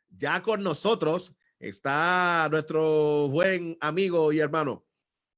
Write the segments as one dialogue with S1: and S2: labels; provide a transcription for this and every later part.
S1: Ya con nosotros está nuestro buen amigo y hermano.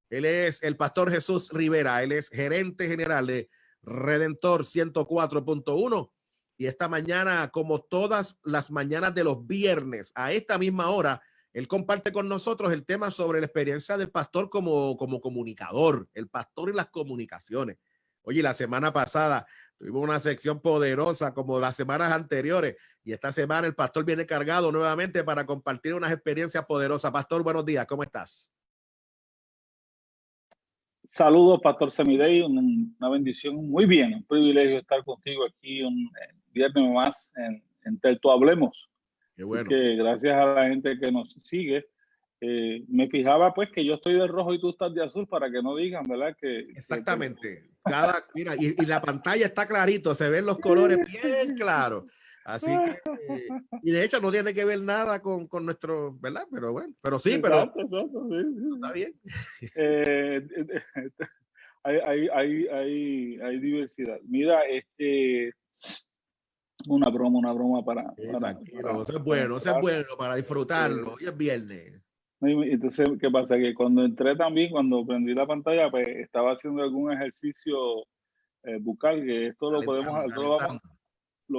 S1: Él es el pastor Jesús Rivera. Él es gerente general de Redentor 104.1. Y esta mañana, como todas las mañanas de los viernes, a esta misma hora, él comparte con nosotros el tema sobre la experiencia del pastor como comunicador, el pastor y las comunicaciones. Oye, la semana pasada tuvimos una sección poderosa como las semanas anteriores y esta semana el pastor viene cargado nuevamente para compartir unas experiencias poderosas. Pastor, buenos días, ¿cómo estás?
S2: Saludos, Pastor Semidey, una bendición, muy bien, un privilegio estar contigo aquí un viernes más en Telto Hablemos.
S1: Qué bueno.
S2: Así que gracias a la gente que nos sigue. Me fijaba pues que yo estoy de rojo y tú estás de azul para que no digan, ¿verdad?
S1: Exactamente. Mira, y la pantalla está clarito, se ven los colores bien claros. Así que, y de hecho no tiene que ver nada con nuestro, ¿verdad? Pero bueno, pero sí,
S2: exacto,
S1: sí. Está bien.
S2: Hay diversidad. Mira, una broma
S1: tranquilo, eso es bueno para disfrutarlo. Hoy es viernes.
S2: Entonces, ¿qué pasa? Que cuando entré también, cuando prendí la pantalla, pues estaba haciendo algún ejercicio bucal, que esto lo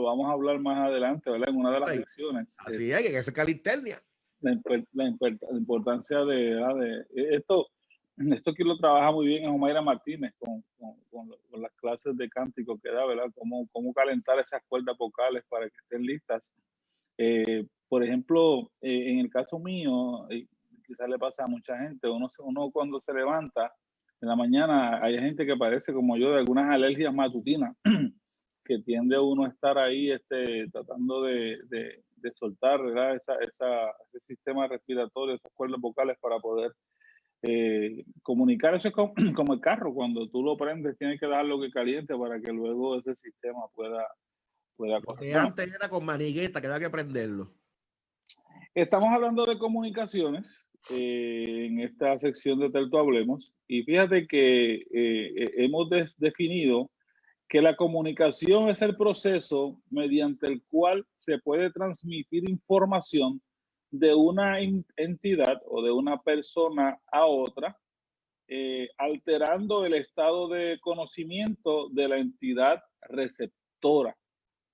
S2: vamos a hablar más adelante, ¿verdad? En una de las secciones.
S1: Así es, que es calistenia.
S2: La importancia de esto que lo trabaja muy bien es Omaira Martínez con las clases de cántico que da, ¿verdad? Cómo calentar esas cuerdas vocales para que estén listas. Por ejemplo, en el caso mío, quizás le pasa a mucha gente, uno cuando se levanta en la mañana, hay gente que parece como yo de algunas alergias matutinas, que tiende uno a estar ahí tratando de soltar, ¿verdad? Ese sistema respiratorio, esas cuerdas vocales para poder comunicar. Eso es como el carro, cuando tú lo prendes tienes que dejarlo que caliente para que luego ese sistema pueda
S1: correr. Antes era con manigueta, que había que prenderlo.
S2: Estamos hablando de comunicaciones en esta sección de Telto Hablemos, y fíjate que hemos definido que la comunicación es el proceso mediante el cual se puede transmitir información de una entidad o de una persona a otra, alterando el estado de conocimiento de la entidad receptora,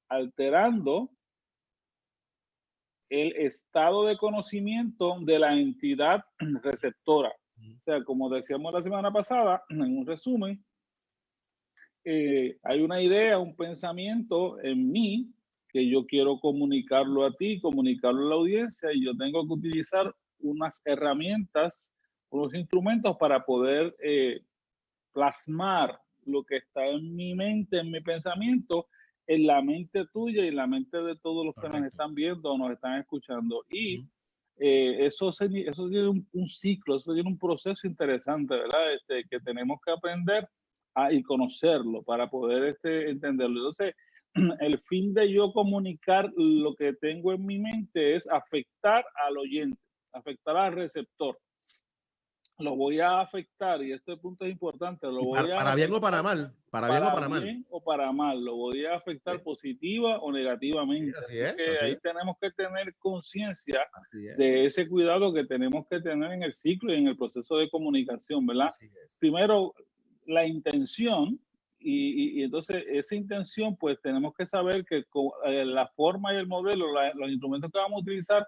S2: alterando el estado de conocimiento de la entidad receptora. O sea, como decíamos la semana pasada, en un resumen, hay una idea, un pensamiento en mí que yo quiero comunicarlo a ti, comunicarlo a la audiencia, y yo tengo que utilizar unas herramientas, unos instrumentos para poder plasmar lo que está en mi mente, en mi pensamiento, en la mente tuya y en la mente de todos los que nos están viendo o nos están escuchando. Y eso tiene un ciclo, eso tiene un proceso interesante, ¿verdad? Que tenemos que aprender y conocerlo para poder entenderlo. Entonces, el fin de yo comunicar lo que tengo en mi mente es afectar al oyente, afectar al receptor. Lo voy a afectar, y este punto es importante,
S1: para bien o para mal, para bien
S2: o para mal, lo voy a afectar positiva o negativamente.
S1: Sí, así
S2: ahí tenemos que tener conciencia de ese cuidado que tenemos que tener en el ciclo y en el proceso de comunicación, ¿verdad? Primero, la intención, y entonces esa intención, pues tenemos que saber que la forma y el modelo, los instrumentos que vamos a utilizar,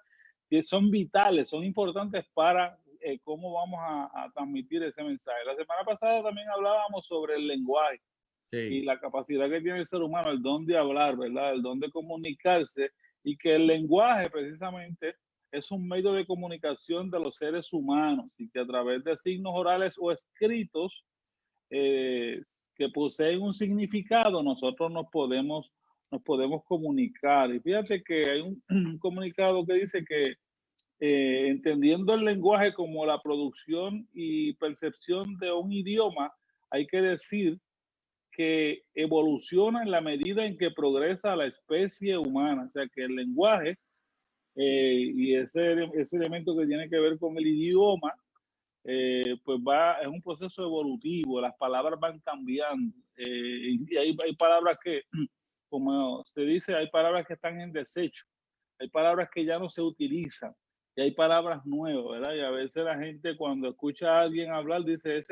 S2: que son vitales, son importantes para cómo vamos a transmitir ese mensaje. La semana pasada también hablábamos sobre el lenguaje y la capacidad que tiene el ser humano, el don de hablar, ¿verdad? El don de comunicarse, y que el lenguaje precisamente es un medio de comunicación de los seres humanos, y que a través de signos orales o escritos que poseen un significado, nosotros nos podemos comunicar. Y fíjate que hay un comunicado que dice que entendiendo el lenguaje como la producción y percepción de un idioma, hay que decir que evoluciona en la medida en que progresa la especie humana. O sea, que el lenguaje y ese elemento que tiene que ver con el idioma, pues es un proceso evolutivo. Las palabras van cambiando y hay palabras que, como se dice, hay palabras que están en desecho. hay palabras que ya no se utilizan y hay palabras nuevas, ¿verdad? Y a veces la gente cuando escucha a alguien hablar dice,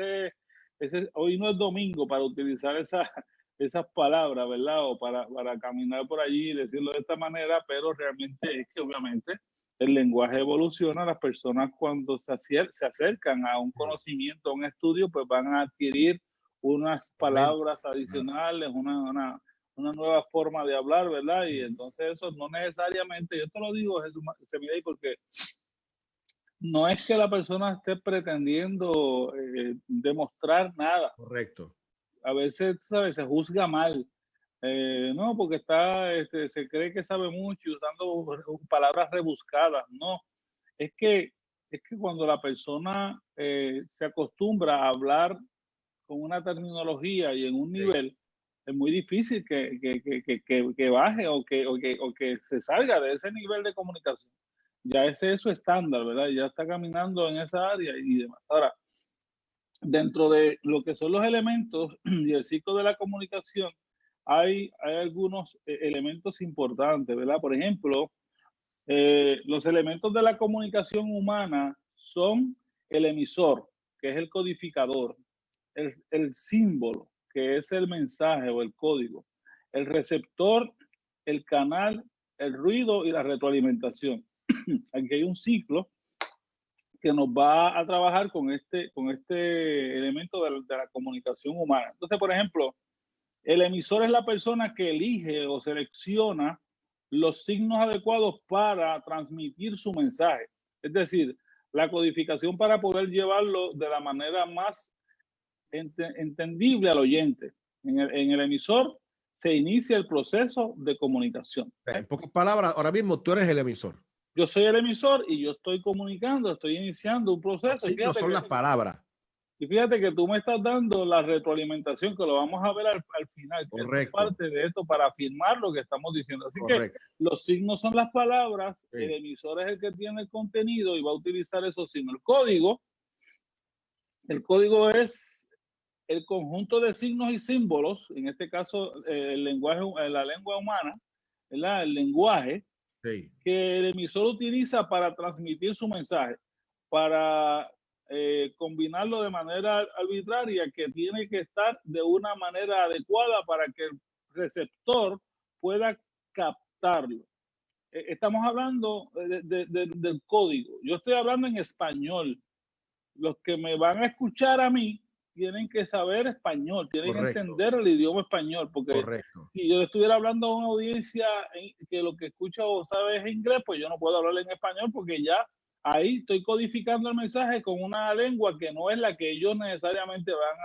S2: hoy no es domingo para utilizar esas palabras, ¿verdad? O para caminar por allí y decirlo de esta manera, pero realmente es que obviamente el lenguaje evoluciona. Las personas cuando se acercan a un conocimiento, a un estudio, pues van a adquirir unas palabras adicionales, una nueva forma de hablar, ¿verdad? Sí. Y entonces eso no necesariamente, yo te lo digo, Jesús, se me da porque no es que la persona esté pretendiendo demostrar nada.
S1: Correcto.
S2: A veces, ¿sabes? Se juzga mal. No, porque se cree que sabe mucho y usando palabras rebuscadas. No, es que cuando la persona se acostumbra a hablar con una terminología y en un nivel, es muy difícil que baje o que se salga de ese nivel de comunicación. Ya ese es su estándar, ¿verdad? Ya está caminando en esa área y demás. Ahora, dentro de lo que son los elementos y el ciclo de la comunicación, hay algunos elementos importantes, ¿verdad? Por ejemplo, los elementos de la comunicación humana son el emisor, que es el codificador, el símbolo, que es el mensaje o el código, el receptor, el canal, el ruido y la retroalimentación. Aquí hay un ciclo que nos va a trabajar con este elemento de la comunicación humana. Entonces, por ejemplo, el emisor es la persona que elige o selecciona los signos adecuados para transmitir su mensaje. Es decir, la codificación para poder llevarlo de la manera más entendible al oyente. En el emisor se inicia el proceso de comunicación.
S1: En pocas palabras, ahora mismo tú eres el emisor.
S2: Yo soy el emisor y yo estoy comunicando, estoy iniciando un proceso.
S1: Así no son las palabras.
S2: Y fíjate que tú me estás dando la retroalimentación, que lo vamos a ver al final, que es parte de esto para afirmar lo que estamos diciendo. Así que los signos son las palabras, el emisor es el que tiene el contenido y va a utilizar esos signos. El código es el conjunto de signos y símbolos, en este caso el lenguaje, la lengua humana, ¿verdad? El lenguaje que el emisor utiliza para transmitir su mensaje, para combinarlo de manera arbitraria, que tiene que estar de una manera adecuada para que el receptor pueda captarlo. Estamos hablando del código. Yo estoy hablando en español. Los que me van a escuchar a mí tienen que saber español, tienen que entender el idioma español, porque si yo estuviera hablando a una audiencia que lo que escucha o sabe es inglés, pues yo no puedo hablar en español porque ya ahí estoy codificando el mensaje con una lengua que no es la que ellos necesariamente van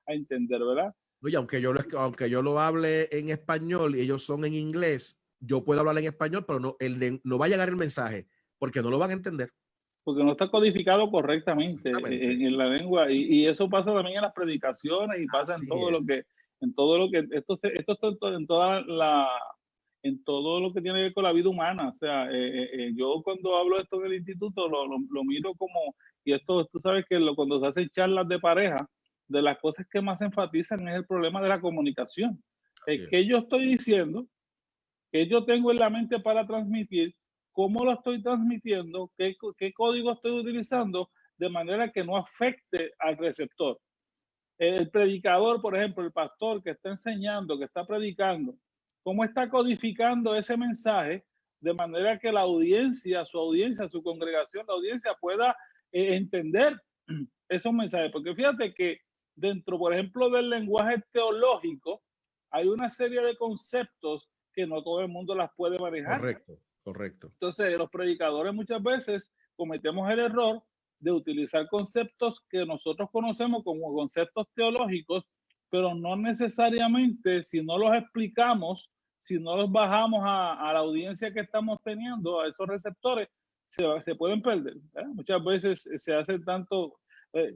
S2: a entender, ¿verdad?
S1: Oye, aunque yo lo hable en español y ellos son en inglés, yo puedo hablar en español, pero no va a llegar el mensaje porque no lo van a entender.
S2: Porque no está codificado correctamente en la lengua y eso pasa también en las predicaciones y pasa en todo lo que esto está en todo lo que tiene que ver con la vida humana. O sea, yo cuando hablo de esto en el instituto lo miro como, y esto tú sabes que cuando se hacen charlas de pareja, de las cosas que más enfatizan es el problema de la comunicación. ¿Qué yo estoy diciendo? ¿Qué yo tengo en la mente para transmitir? ¿Cómo lo estoy transmitiendo? ¿Qué código estoy utilizando? De manera que no afecte al receptor. El predicador, por ejemplo, el pastor que está enseñando, que está predicando, ¿cómo está codificando ese mensaje de manera que la audiencia, su congregación, la audiencia pueda entender esos mensajes? Porque fíjate que dentro, por ejemplo, del lenguaje teológico, hay una serie de conceptos que no todo el mundo las puede manejar.
S1: Correcto.
S2: Entonces, los predicadores muchas veces cometemos el error de utilizar conceptos que nosotros conocemos como conceptos teológicos, pero no necesariamente, si no los explicamos, si no los bajamos a la audiencia que estamos teniendo, a esos receptores, se pueden perder. Muchas veces se hace tanto,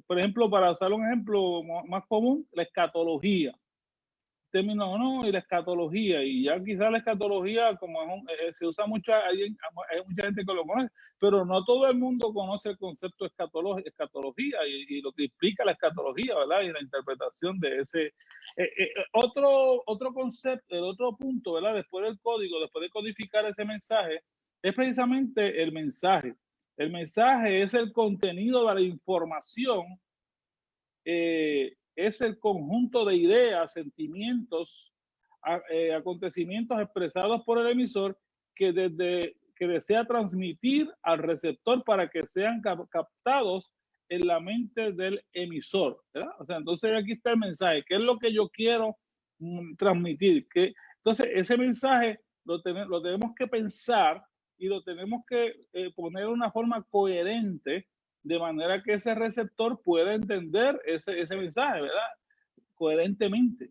S2: por ejemplo, para usar un ejemplo más común, la escatología. Término, no, y la escatología, y ya quizás la escatología como se usa mucho, hay mucha gente que lo conoce, pero no todo el mundo conoce el concepto de escatología y lo que implica la escatología, ¿verdad? Y la interpretación de ese. Otro concepto, el otro punto, ¿verdad? Después del código, después de codificar ese mensaje, es precisamente el mensaje. El mensaje es el contenido de la información, es el conjunto de ideas, sentimientos, acontecimientos expresados por el emisor que desea transmitir al receptor para que sean captados en la mente del emisor, ¿verdad? O sea, entonces aquí está el mensaje, ¿qué es lo que yo quiero transmitir? Entonces ese mensaje lo tenemos que pensar y lo tenemos que poner de una forma coherente, de manera que ese receptor pueda entender ese mensaje, ¿verdad? Coherentemente,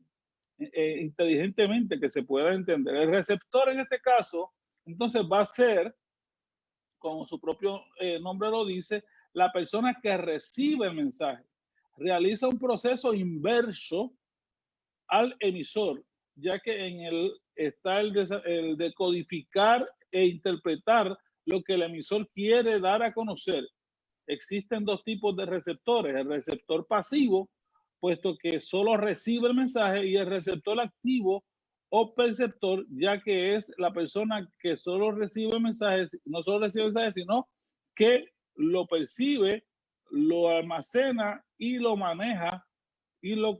S2: inteligentemente, que se pueda entender. El receptor en este caso, entonces va a ser, como su propio nombre lo dice, la persona que recibe el mensaje. Realiza un proceso inverso al emisor, ya que en él está el decodificar e interpretar lo que el emisor quiere dar a conocer. Existen dos tipos de receptores: el receptor pasivo, puesto que solo recibe el mensaje, y el receptor activo o perceptor, ya que es la persona que solo recibe mensajes, no solo recibe mensajes, sino que lo percibe, lo almacena y lo maneja y lo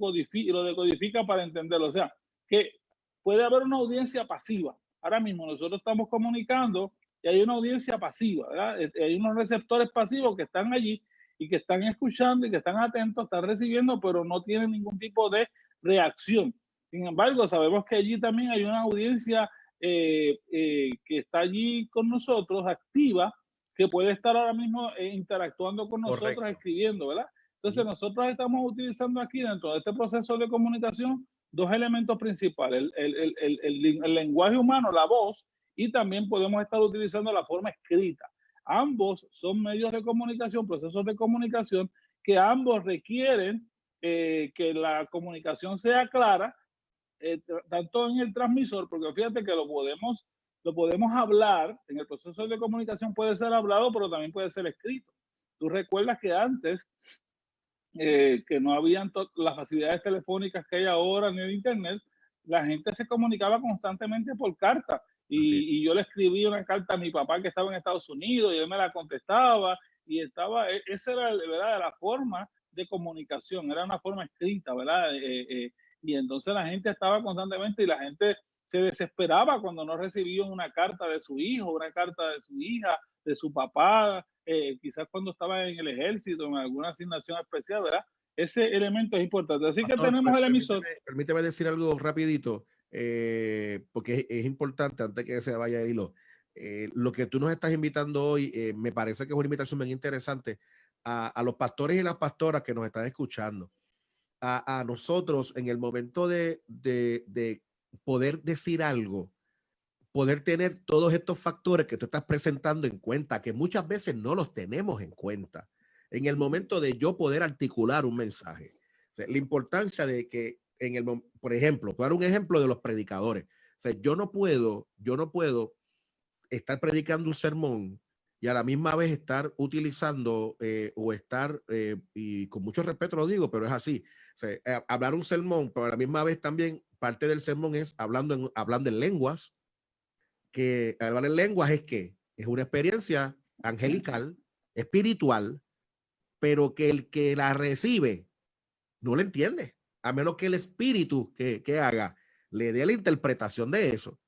S2: decodifica para entenderlo. O sea, que puede haber una audiencia pasiva. Ahora mismo nosotros estamos comunicando y hay una audiencia pasiva, ¿verdad? Hay unos receptores pasivos que están allí y que están escuchando y que están atentos, están recibiendo, pero no tienen ningún tipo de reacción. Sin embargo, sabemos que allí también hay una audiencia que está allí con nosotros, activa, que puede estar ahora mismo interactuando con nosotros, correcto, escribiendo, ¿verdad? Entonces, nosotros estamos utilizando aquí, dentro de este proceso de comunicación, dos elementos principales: el lenguaje humano, la voz, y también podemos estar utilizando la forma escrita. Ambos son medios de comunicación, procesos de comunicación, que ambos requieren que la comunicación sea clara, tanto en el transmisor, porque fíjate que lo podemos hablar, en el proceso de comunicación puede ser hablado, pero también puede ser escrito. Tú recuerdas que antes, que no habían las facilidades telefónicas que hay ahora ni el internet, la gente se comunicaba constantemente por carta. Y yo le escribí una carta a mi papá que estaba en Estados Unidos y él me la contestaba, y esa era, ¿verdad?, la forma de comunicación, era una forma escrita, ¿verdad? Y entonces la gente estaba constantemente, y la gente se desesperaba cuando no recibían una carta de su hijo, una carta de su hija, de su papá, quizás cuando estaba en el ejército, en alguna asignación especial, ¿verdad? Ese elemento es importante. Así que tenemos el emisor.
S1: Permíteme decir algo rapidito, porque es importante antes que se vaya el hilo. Lo que tú nos estás invitando hoy, me parece que es una invitación bien interesante a los pastores y las pastoras que nos están escuchando. A nosotros, en el momento de poder decir algo, poder tener todos estos factores que tú estás presentando en cuenta, que muchas veces no los tenemos en cuenta, en el momento de yo poder articular un mensaje. O sea, la importancia de que, por ejemplo, para un ejemplo de los predicadores, o sea, yo no puedo estar predicando un sermón y a la misma vez estar utilizando y con mucho respeto lo digo, pero es así, o sea, hablar un sermón, pero a la misma vez también parte del sermón es hablando en lenguas, que hablar en lenguas es una experiencia angelical, espiritual, pero que el que la recibe no la entiende, a menos que el espíritu que haga le dé la interpretación de eso.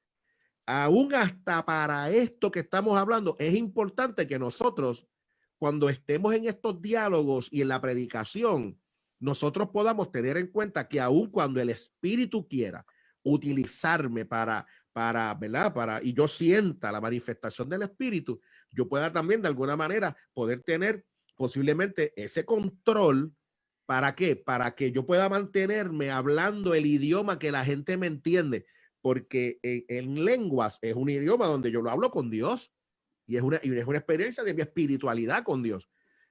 S1: Aún hasta para esto que estamos hablando, es importante que nosotros, cuando estemos en estos diálogos y en la predicación, nosotros podamos tener en cuenta que aún cuando el espíritu quiera utilizarme ¿verdad? Y yo sienta la manifestación del espíritu, yo pueda también de alguna manera poder tener posiblemente ese control. ¿Para qué? Para que yo pueda mantenerme hablando el idioma que la gente me entiende, porque en lenguas es un idioma donde yo lo hablo con Dios y es una experiencia de mi espiritualidad con Dios.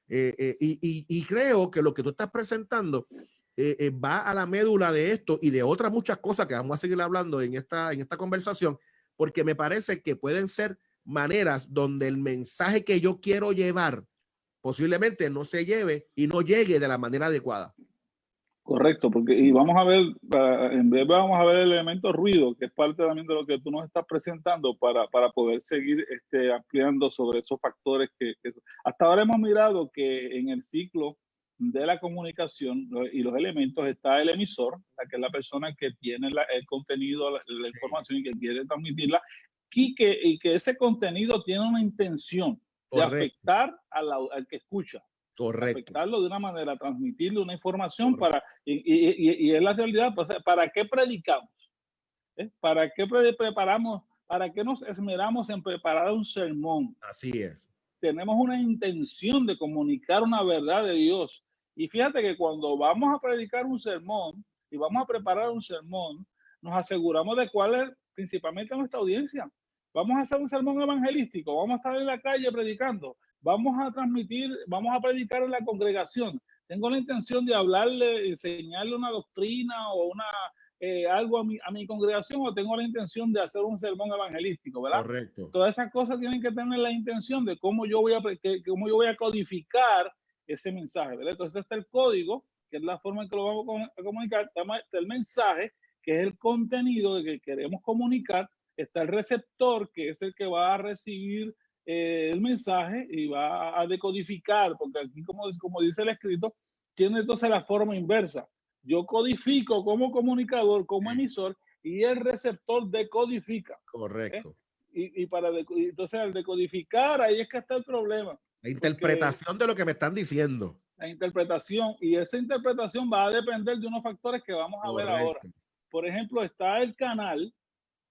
S1: Y creo que lo que tú estás presentando va a la médula de esto y de otras muchas cosas que vamos a seguir hablando en esta conversación, porque me parece que pueden ser maneras donde el mensaje que yo quiero llevar posiblemente no se lleve y no llegue de la manera adecuada.
S2: Correcto, porque y vamos a ver, en breve vamos a ver el elemento ruido, que es parte también de lo que tú nos estás presentando para poder seguir ampliando sobre esos factores que hasta ahora hemos mirado que en el ciclo de la comunicación y los elementos está el emisor, que es la persona que tiene el contenido, la información y que quiere transmitirla, y que ese contenido tiene una intención de afectar al que escucha.
S1: Correcto.
S2: Afectarlo de una manera, transmitirle una información y es la realidad. Pues, ¿para qué predicamos? ¿Para qué preparamos? ¿Para qué nos esmeramos en preparar un sermón?
S1: Así es.
S2: Tenemos una intención de comunicar una verdad de Dios. Y fíjate que cuando vamos a predicar un sermón y vamos a preparar un sermón, nos aseguramos de cuál es principalmente nuestra audiencia. Vamos a hacer un sermón evangelístico, vamos a estar en la calle predicando, vamos a transmitir, vamos a predicar en la congregación. Tengo la intención de hablarle, enseñarle una doctrina o algo a mi congregación, o tengo la intención de hacer un sermón evangelístico, ¿verdad?
S1: Correcto.
S2: Todas esas cosas tienen que tener la intención de cómo yo voy a codificar ese mensaje, ¿verdad? Entonces está el código, que es la forma en que lo vamos a comunicar, está el mensaje, que es el contenido de que queremos comunicar, está el receptor, que es el que va a recibir el mensaje y va a decodificar, porque aquí, como dice el escrito, tiene entonces la forma inversa. Yo codifico como comunicador, como emisor, y el receptor decodifica.
S1: Correcto.
S2: Entonces, al decodificar, ahí es que está el problema.
S1: La interpretación de lo que me están diciendo.
S2: La interpretación, y esa interpretación va a depender de unos factores que vamos a ver ahora. Por ejemplo, está el canal,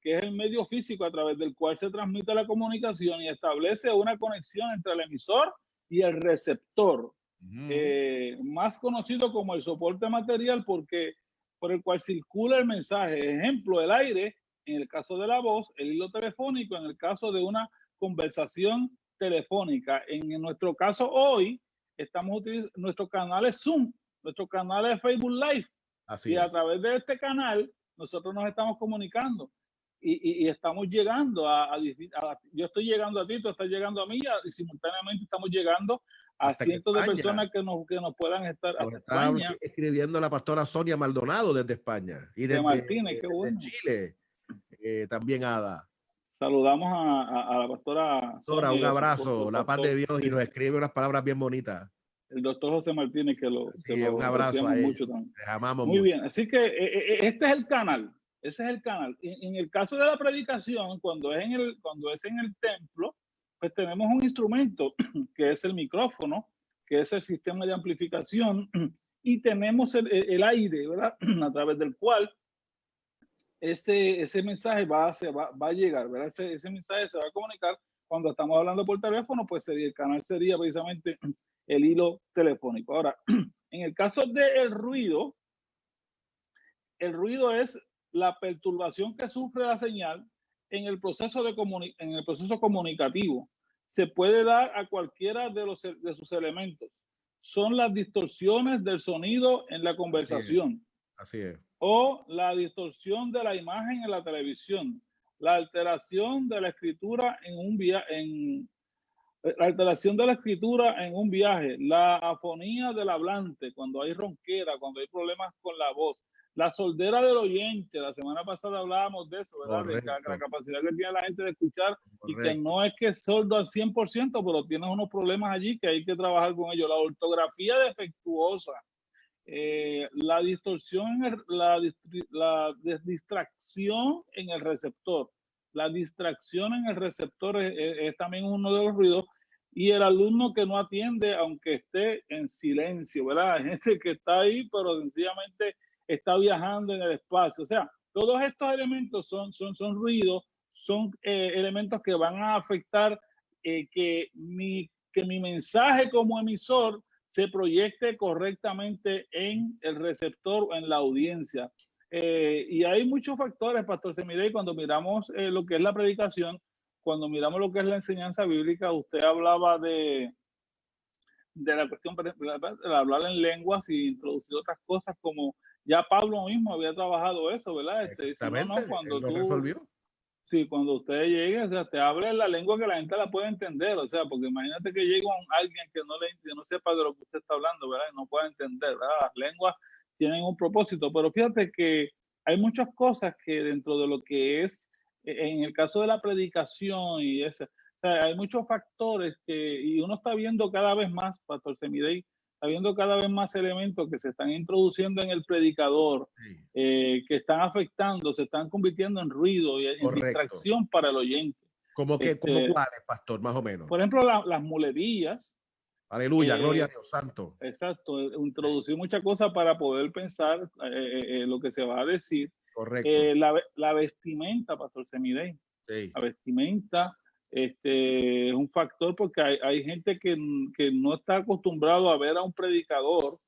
S2: que es el medio físico a través del cual se transmite la comunicación y establece una conexión entre el emisor y el receptor, más conocido como el soporte material, por el cual circula el mensaje. Ejemplo, el aire, en el caso de la voz, el hilo telefónico, en el caso de una conversación telefónica. En nuestro caso hoy, estamos utilizando nuestro canal es Zoom, nuestro canal es Facebook Live. Así a través de este canal, nosotros nos estamos comunicando. Y estamos llegando yo estoy llegando a ti, tú estás llegando a mí, y simultáneamente estamos llegando a cientos de personas que nos puedan estar hasta España.
S1: Escribiendo la pastora Sonia Maldonado desde España y desde
S2: Martínez, qué bueno.
S1: Chile, también Ada.
S2: Saludamos a la pastora
S1: Sonia, un abrazo, la paz de Dios, y nos escribe unas palabras bien bonitas.
S2: El doctor José Martínez, que lo
S1: un abrazo a
S2: mucho también.
S1: Te amamos
S2: muy
S1: mucho.
S2: Bien, así que este es el canal. Ese es el canal. En el caso de la predicación, cuando es en el templo, pues tenemos un instrumento que es el micrófono, que es el sistema de amplificación, y tenemos el aire, ¿verdad? A través del cual ese mensaje va a llegar, ¿verdad? Ese mensaje se va a comunicar. Cuando estamos hablando por teléfono, pues el canal sería precisamente el hilo telefónico. Ahora, en el caso del ruido, el ruido es la perturbación que sufre la señal en el proceso comunicativo. Se puede dar a cualquiera de sus elementos. Son las distorsiones del sonido en la conversación.
S1: Así es.
S2: O la distorsión de la imagen en la televisión. La alteración de la escritura en un viaje, la afonía del hablante, cuando hay ronquera, cuando hay problemas con la voz, la sordera del oyente. La semana pasada hablábamos de eso, ¿verdad? De la capacidad que tiene la gente de escuchar. Correcto. Y que no es que es sordo al 100%, pero tienes unos problemas allí que hay que trabajar con ellos. La ortografía defectuosa, la distorsión, la distracción en el receptor. La distracción en el receptor es también uno de los ruidos. Y el alumno que no atiende, aunque esté en silencio, ¿verdad? Hay gente que está ahí, pero sencillamente está viajando en el espacio. O sea, todos estos elementos son ruidos, son elementos que van a afectar que mi mensaje como emisor se proyecte correctamente en el receptor o en la audiencia. Y hay muchos factores, Pastor Semirey, cuando miramos lo que es la predicación, cuando miramos lo que es la enseñanza bíblica. Usted hablaba de la cuestión de hablar en lenguas y introducir otras cosas, como ya Pablo mismo había trabajado eso, ¿verdad?
S1: Exactamente, cuando lo resolvió.
S2: Sí, cuando usted llegue, o sea, te hable en la lengua que la gente la pueda entender, o sea, porque imagínate que llegue alguien que no sepa de lo que usted está hablando, ¿verdad? Y no pueda entender, ¿verdad? Las lenguas tienen un propósito, pero fíjate que hay muchas cosas que dentro de lo que es, en el caso de la predicación y eso, o sea, hay muchos factores que, y uno está viendo cada vez más, Pastor Semidey, está viendo cada vez más elementos que se están introduciendo en el predicador, que están afectando, se están convirtiendo en ruido y en distracción para el oyente.
S1: ¿Cómo cuáles, pastor, más o menos?
S2: Por ejemplo, las muletillas.
S1: Aleluya, gloria a Dios santo.
S2: Exacto, introducir muchas cosas para poder pensar lo que se va a decir.
S1: Correcto.
S2: La vestimenta, Pastor Semidey.
S1: Sí.
S2: La vestimenta es un factor porque hay gente que no está acostumbrado a ver a un predicador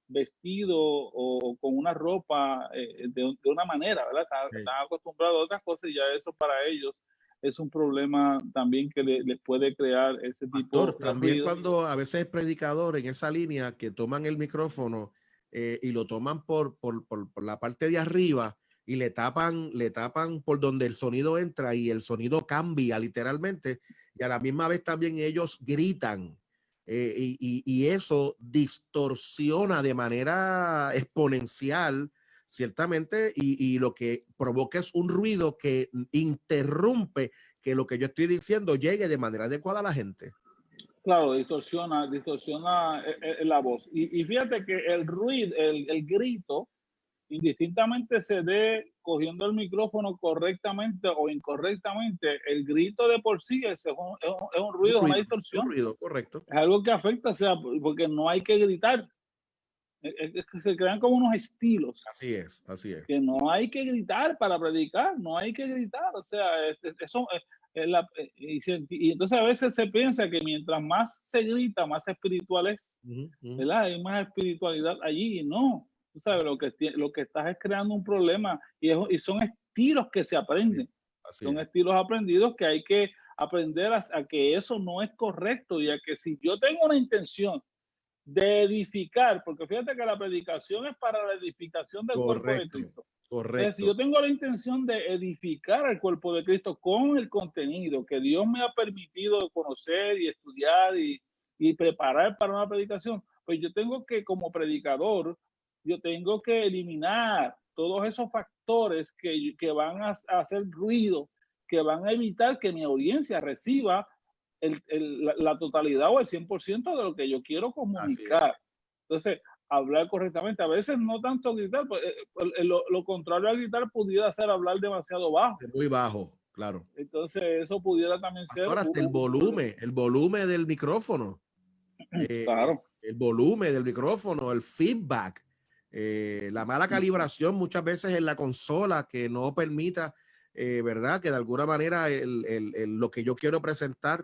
S2: vestido o con una ropa de una manera, ¿verdad? Están acostumbrados a otras cosas y ya eso para ellos es un problema también que les puede crear ese tipo de
S1: también
S2: ruido.
S1: Cuando a veces predicador en esa línea que toman el micrófono y lo toman por la parte de arriba y le tapan por donde el sonido entra y el sonido cambia literalmente, y a la misma vez también ellos gritan y eso distorsiona de manera exponencial ciertamente, y lo que provoca es un ruido que interrumpe que lo que yo estoy diciendo llegue de manera adecuada a la gente.
S2: Claro, distorsiona la voz. Y fíjate que el ruido, el grito, indistintamente se dé cogiendo el micrófono correctamente o incorrectamente, el grito de por sí es un ruido, una distorsión.
S1: Un ruido, correcto.
S2: Es algo que afecta, o sea, porque no hay que gritar. Es que se crean como unos estilos.
S1: Así es, así es.
S2: Que no hay que gritar para predicar, no hay que gritar. O sea, eso y entonces a veces se piensa que mientras más se grita, más espiritual es, ¿verdad? Hay más espiritualidad allí, y no. Tú sabes, lo que estás es creando un problema, y son estilos que se aprenden. Son estilos aprendidos que hay que aprender a que eso no es correcto, y a que si yo tengo una intención de edificar, porque fíjate que la predicación es para la edificación del cuerpo de Cristo.
S1: Correcto.
S2: Entonces, si yo tengo la intención de edificar el cuerpo de Cristo con el contenido que Dios me ha permitido conocer y estudiar y preparar para una predicación, pues yo tengo que, como predicador, yo tengo que eliminar todos esos factores que van a hacer ruido, que van a evitar que mi audiencia reciba la totalidad o el 100% de lo que yo quiero comunicar. Entonces, hablar correctamente. A veces no tanto gritar, pues, lo contrario a gritar pudiera ser hablar demasiado bajo.
S1: Muy bajo, claro.
S2: Entonces, eso pudiera también ser...
S1: Ahora, hasta el volumen del micrófono.
S2: Claro.
S1: El volumen del micrófono, el feedback, la mala calibración muchas veces en la consola que no permita, ¿verdad? Que de alguna manera lo que yo quiero presentar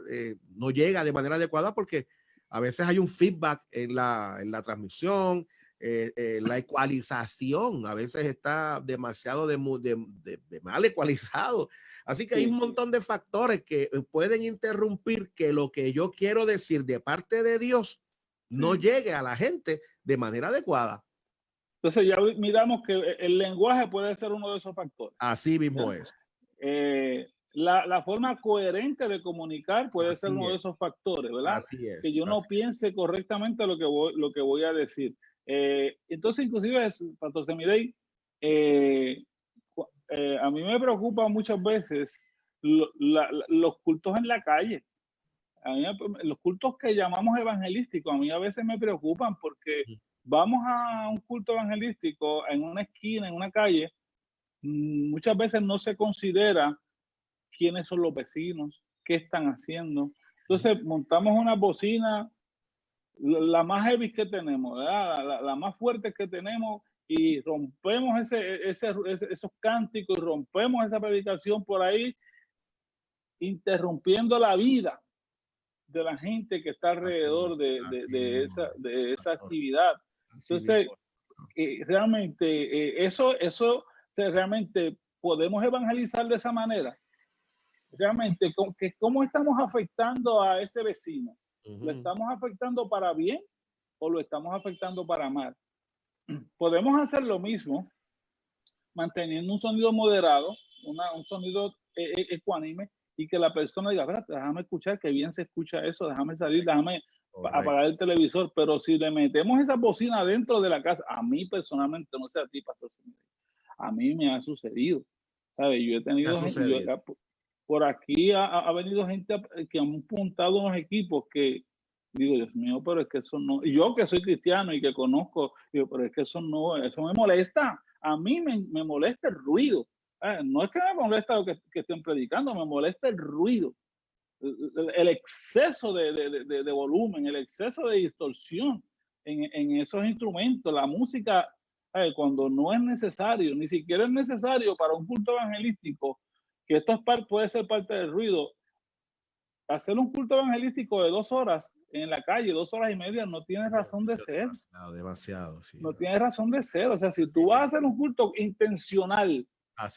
S1: no llega de manera adecuada, porque a veces hay un feedback en la transmisión, la ecualización a veces está demasiado de mal ecualizado. Así que hay un montón de factores que pueden interrumpir que lo que yo quiero decir de parte de Dios no llegue a la gente de manera adecuada.
S2: Entonces ya miramos que el lenguaje puede ser uno de esos factores.
S1: Así mismo es.
S2: La forma coherente de comunicar puede ser uno de esos factores, ¿verdad?
S1: Así es.
S2: Que yo no piense correctamente lo que voy a decir. Entonces, inclusive, Pastor Semidey, a mí me preocupa muchas veces los cultos en la calle. Los cultos que llamamos evangelísticos, a mí a veces me preocupan, porque vamos a un culto evangelístico en una esquina, en una calle, muchas veces no se considera quiénes son los vecinos, qué están haciendo. Entonces montamos una bocina, la más heavy que tenemos, la más fuerte que tenemos, y rompemos esos cánticos, y rompemos esa predicación por ahí, interrumpiendo la vida de la gente que está alrededor de esa actividad. Entonces, realmente realmente podemos evangelizar de esa manera. Realmente, ¿cómo estamos afectando a ese vecino? ¿Lo estamos afectando para bien o lo estamos afectando para mal? Podemos hacer lo mismo manteniendo un sonido moderado, un sonido ecuánime, y que la persona diga, déjame escuchar, que bien se escucha eso, déjame salir, déjame apagar el televisor, pero si le metemos esa bocina dentro de la casa, a mí personalmente, no sé a ti, Pastor, a mí me ha sucedido, ¿sabes? Yo he tenido gente, por aquí ha venido gente que han montado unos equipos que digo, Dios mío, pero es que eso no, y yo que soy cristiano y que conozco, digo, pero es que eso no, eso me molesta, a mí me molesta el ruido, no es que me molesta lo que estén predicando, me molesta el ruido, el exceso de volumen, el exceso de distorsión en esos instrumentos, la música, cuando no es necesario, ni siquiera es necesario para un culto evangelístico, que esto puede ser parte del ruido. Hacer un culto evangelístico de 2 horas en la calle, 2 horas y media, no tiene razón de ser.
S1: Demasiado, sí.
S2: No tiene razón de ser. O sea, si tú vas a hacer un culto intencional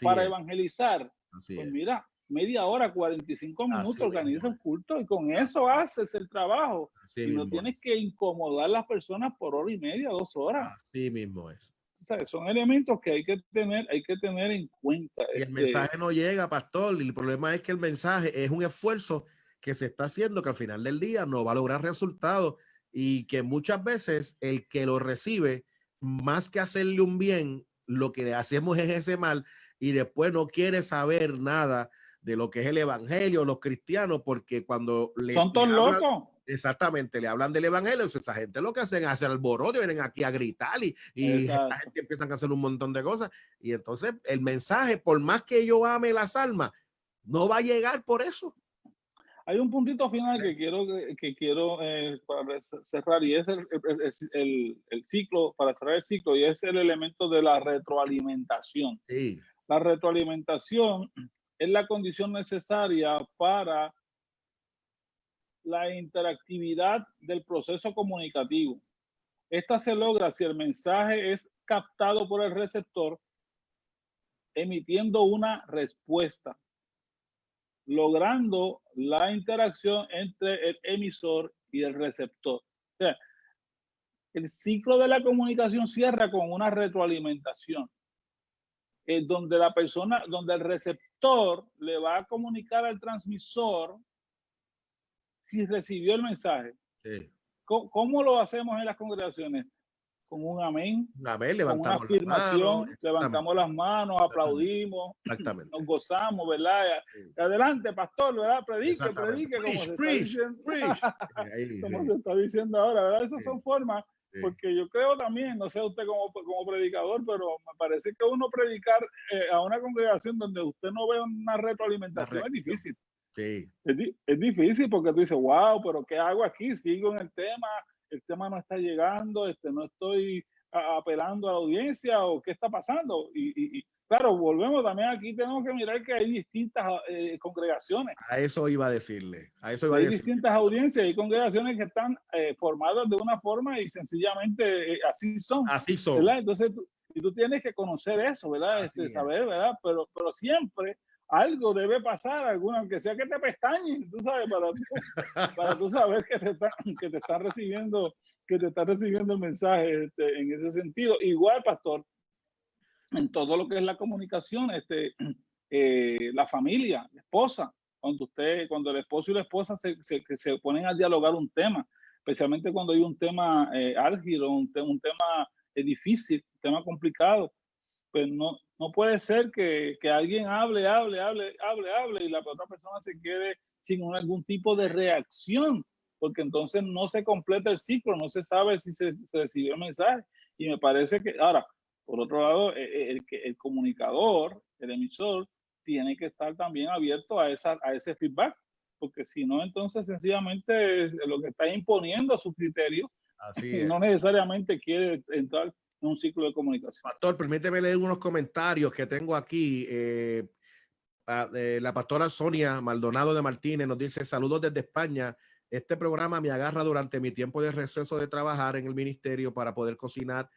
S2: para evangelizar, pues mira, media hora, 45 minutos, organiza un culto y con eso haces el trabajo. Y no tienes que incomodar a las personas por hora y media, 2 horas.
S1: Así mismo es.
S2: O sea, son elementos que hay que tener en cuenta.
S1: Y el mensaje no llega, pastor, y el problema es que el mensaje es un esfuerzo que se está haciendo que al final del día no va a lograr resultados y que muchas veces el que lo recibe, más que hacerle un bien, lo que le hacemos es ese mal y después no quiere saber nada de lo que es el evangelio, los cristianos, porque cuando
S2: son todos locos.
S1: Exactamente, le hablan del evangelio, esa gente lo que hacen es hacer alboroto y vienen aquí a gritar y la gente empiezan a hacer un montón de cosas y entonces el mensaje, por más que yo ame las almas, no va a llegar por eso.
S2: Hay un puntito final que quiero para cerrar y es el ciclo, para cerrar el ciclo, y es el elemento de la retroalimentación.
S1: Sí.
S2: La retroalimentación es la condición necesaria para la interactividad del proceso comunicativo. Esta se logra si el mensaje es captado por el receptor emitiendo una respuesta, logrando la interacción entre el emisor y el receptor. O sea, el ciclo de la comunicación cierra con una retroalimentación, donde donde el receptor le va a comunicar al transmisor si recibió el mensaje.
S1: Sí.
S2: ¿Cómo lo hacemos en las congregaciones? Con un amén, con una afirmación, levantamos las manos, aplaudimos, nos gozamos, ¿verdad? Sí. Adelante, pastor, ¿verdad? Predique, como se está diciendo. Como se está diciendo ahora, ¿verdad? Esas son formas, porque yo creo también, no sé usted como predicador, pero me parece que uno predicar a una congregación donde usted no ve una retroalimentación es difícil.
S1: Sí.
S2: Es difícil porque tú dices, wow, pero ¿qué hago aquí? Sigo en el tema no está llegando, no estoy apelando a la audiencia o qué está pasando. Y claro, volvemos también aquí, tenemos que mirar que hay distintas congregaciones.
S1: A eso iba a decirle.
S2: Hay distintas audiencias, hay congregaciones que están formadas de una forma y sencillamente así son.
S1: Así son.
S2: ¿Verdad? Entonces, tú tienes que conocer eso, ¿verdad? Saber, ¿verdad? Pero siempre algo debe pasar, aunque sea que te pestañen, tú sabes, para tú saber que te están recibiendo el mensaje en ese sentido. Igual, pastor, en todo lo que es la comunicación, la familia, la esposa, cuando el esposo y la esposa se ponen a dialogar un tema, especialmente cuando hay un tema álgido, un tema difícil, un tema complicado, pues no puede ser que alguien hable y la otra persona se quede sin algún tipo de reacción, porque entonces no se completa el ciclo, no se sabe si se recibió el mensaje. Y me parece que, ahora, por otro lado, el comunicador, el emisor, tiene que estar también abierto a ese feedback, porque si no, entonces sencillamente lo que está imponiendo su criterio, no necesariamente quiere entrar un ciclo de comunicación.
S1: Pastor, permíteme leer unos comentarios que tengo aquí. La pastora Sonia Maldonado de Martínez nos dice: saludos desde España. Este programa me agarra durante mi tiempo de receso de trabajar en el ministerio para poder cocinar.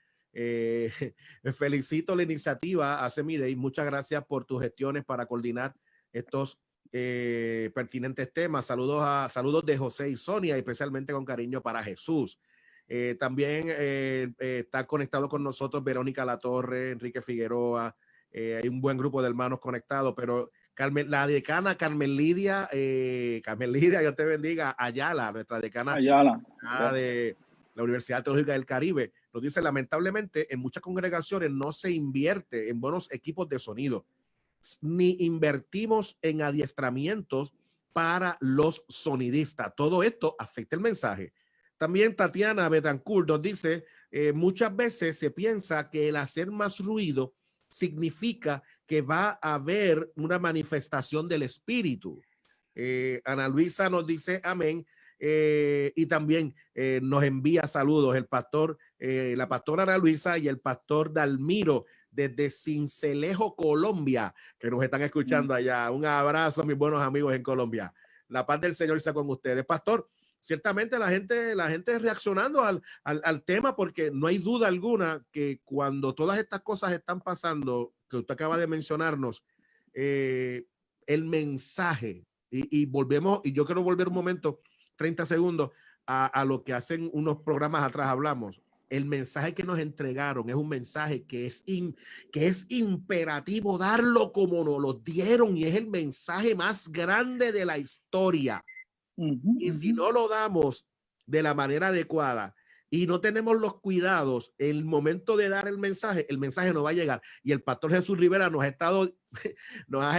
S1: Felicito la iniciativa Haceme y muchas gracias por tus gestiones para coordinar estos pertinentes temas. Saludos de José y Sonia, especialmente con cariño para Jesús. También está conectado con nosotros Verónica Latorre, Enrique Figueroa, hay un buen grupo de hermanos conectados, pero la decana Carmen Lidia, Dios te bendiga, Ayala, nuestra decana
S2: Ayala
S1: de la Universidad Teológica del Caribe, nos dice, lamentablemente, en muchas congregaciones no se invierte en buenos equipos de sonido, ni invertimos en adiestramientos para los sonidistas. Todo esto afecta el mensaje. También Tatiana Betancourt nos dice, muchas veces se piensa que el hacer más ruido significa que va a haber una manifestación del espíritu. Ana Luisa nos dice amén. Y también nos envía saludos el pastor, la pastora Ana Luisa y el pastor Dalmiro desde Cincelejo, Colombia, que nos están escuchando allá. Un abrazo, mis buenos amigos en Colombia. La paz del Señor sea con ustedes. Pastor, ciertamente la gente reaccionando al tema, porque no hay duda alguna que cuando todas estas cosas están pasando, que usted acaba de mencionarnos, el mensaje, y volvemos, y yo quiero volver un momento, 30 segundos, a lo que hacen unos programas atrás hablamos. El mensaje que nos entregaron es un mensaje que es imperativo darlo como nos lo dieron, y es el mensaje más grande de la historia. Y si no lo damos de la manera adecuada y no tenemos los cuidados, el momento de dar el mensaje no va a llegar. Y el pastor Jesús Rivera nos ha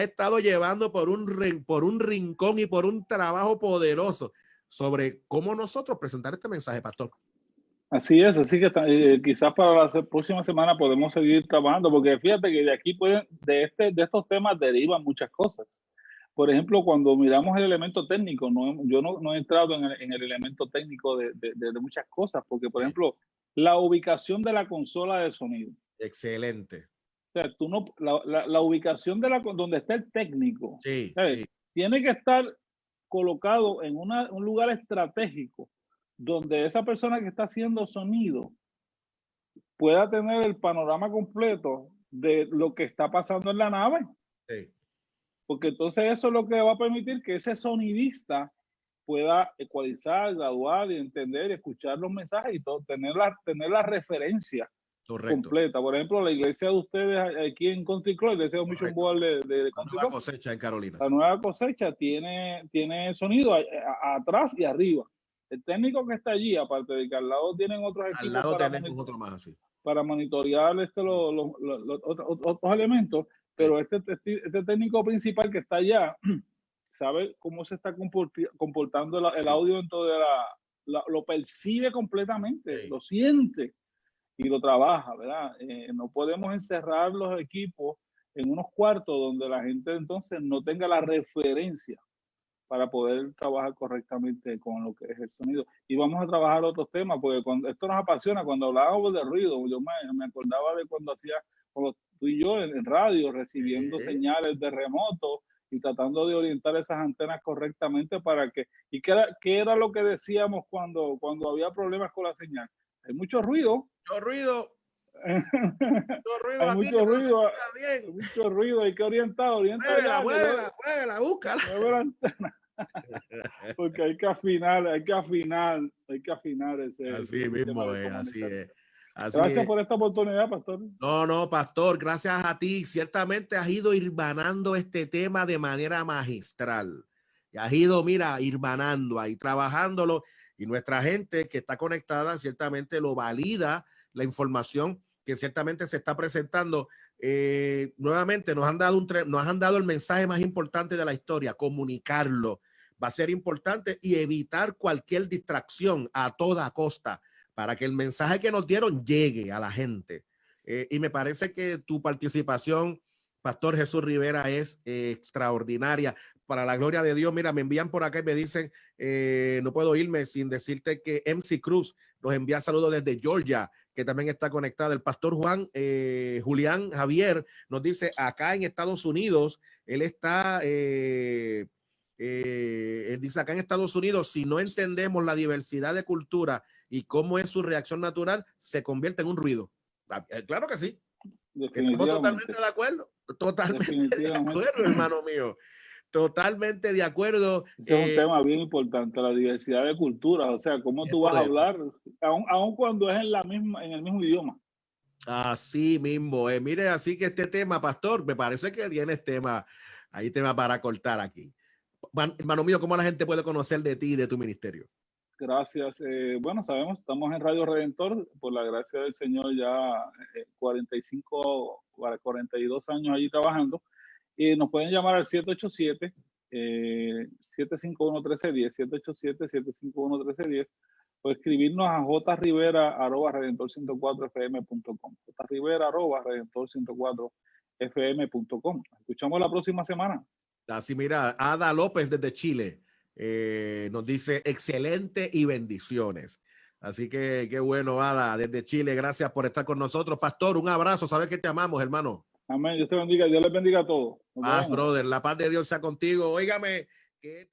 S1: estado llevando por un rincón y por un trabajo poderoso sobre cómo nosotros presentar este mensaje, pastor.
S2: Así es, así que quizás para la próxima semana podemos seguir trabajando, porque fíjate que de aquí de estos temas derivan muchas cosas. Por ejemplo, cuando miramos el elemento técnico, yo no he entrado en el elemento técnico de muchas cosas, porque, por ejemplo, la ubicación de la consola de sonido.
S1: Excelente.
S2: O sea, la ubicación donde está el técnico,
S1: sí.
S2: Tiene que estar colocado en un lugar estratégico donde esa persona que está haciendo sonido pueda tener el panorama completo de lo que está pasando en la nave.
S1: Sí.
S2: Porque entonces eso es lo que va a permitir que ese sonidista pueda ecualizar, graduar y entender, escuchar los mensajes y todo, tener la referencia completa. Por ejemplo, la iglesia de ustedes aquí en Country Club, la iglesia de Mission Board de
S1: la Nueva Cosecha en Carolina.
S2: La Nueva Cosecha tiene sonido atrás y arriba. El técnico que está allí, aparte de que al lado tienen otros equipos,
S1: al lado tenemos otro más así,
S2: para monitorear los otros elementos, pero este técnico principal que está allá sabe cómo se está comportando el audio dentro de lo percibe completamente, sí. Lo siente y lo trabaja, ¿verdad? No podemos encerrar los equipos en unos cuartos donde la gente entonces no tenga la referencia para poder trabajar correctamente con lo que es el sonido. Y vamos a trabajar otros temas, porque esto nos apasiona. Cuando hablábamos de ruido, yo me acordaba de cuando tú y yo en radio, recibiendo señales de remoto y tratando de orientar esas antenas correctamente para que... ¿Y qué era lo que decíamos cuando había problemas con la señal? Hay mucho ruido.
S1: Mucho ruido.
S2: Hay mucho ruido, hay que orientar
S1: muévela, búscala.
S2: Porque hay que afinar ese.
S1: Así mismo es, así es.
S2: Gracias por esta oportunidad, pastor.
S1: No, pastor, gracias a ti. Ciertamente has ido hirmanando este tema de manera magistral. Y has ido, hirmanando ahí, trabajándolo. Y nuestra gente que está conectada, ciertamente lo valida la información que ciertamente se está presentando. Nuevamente nos han dado el mensaje más importante de la historia, comunicarlo. Va a ser importante y evitar cualquier distracción a toda costa para que el mensaje que nos dieron llegue a la gente. Y me parece que tu participación, Pastor Jesús Rivera, es extraordinaria. Para la gloria de Dios, mira, me envían por acá y me dicen, no puedo irme sin decirte que MC Cruz nos envía saludos desde Georgia, que también está conectada. El pastor Julián Javier nos dice, acá en Estados Unidos, él está, él dice, acá en Estados Unidos, si no entendemos la diversidad de cultura y cómo es su reacción natural, se convierte en un ruido. Claro que sí. Estamos totalmente de acuerdo. Totalmente de acuerdo, hermano mío. Totalmente de acuerdo.
S2: Ese es un tema bien importante, la diversidad de culturas. O sea, cómo tú vas a hablar, aun cuando es en el mismo idioma.
S1: Así mismo. Mire, así que este tema, pastor, me parece que tienes tema ahí te va para cortar aquí. Hermano mío, ¿cómo la gente puede conocer de ti y de tu ministerio?
S2: Gracias. Bueno, sabemos, estamos en Radio Redentor, por la gracia del Señor, ya 45, 42 años allí trabajando. Y nos pueden llamar al 787-751-1310, 787-751-1310, o escribirnos a jrivera@redentor104fm.com, jrivera@redentor104fm.com. Escuchamos la próxima semana.
S1: Así, mira, Ada López desde Chile nos dice excelente y bendiciones. Así que qué bueno, Ada, desde Chile. Gracias por estar con nosotros. Pastor, un abrazo. Sabes que te amamos, hermano.
S2: Amén. Dios te bendiga. Dios les bendiga a todos.
S1: Paz, brother. La paz de Dios sea contigo. Óigame, que